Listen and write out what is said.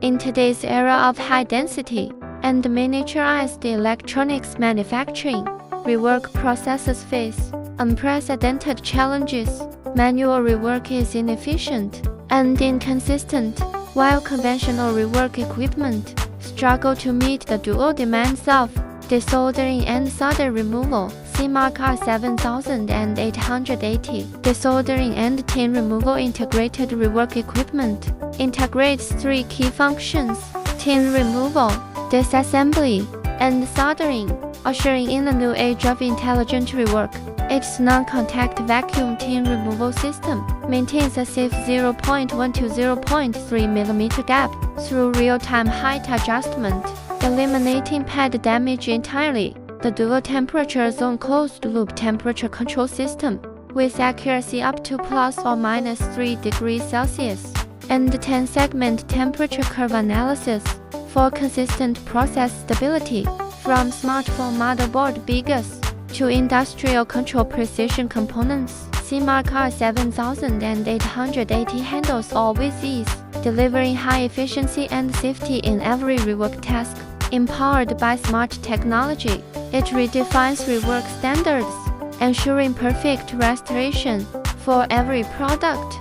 In today's era of high-density and miniaturized electronics manufacturing, rework processes face unprecedented challenges. Manual rework is inefficient and inconsistent, while conventional rework equipment struggle to meet the dual demands of desoldering and solder removal. Seamark R7880 desoldering and tin removal integrated rework equipment integrates three key functions: tin removal, disassembly, and soldering, ushering in a new age of intelligent rework. Its non-contact vacuum tin removal system maintains a safe 0.1 to 0.3 mm gap through real-time height adjustment, eliminating pad damage entirely. The dual temperature zone closed-loop temperature control system, with accuracy up to ±3 degrees Celsius, and 10-segment temperature curve analysis for consistent process stability. From smartphone motherboard bigas to industrial control precision components, Seamark R7880 handles all with ease, delivering high efficiency and safety in every rework task. Empowered by smart technology, it redefines rework standards, ensuring perfect restoration for every product.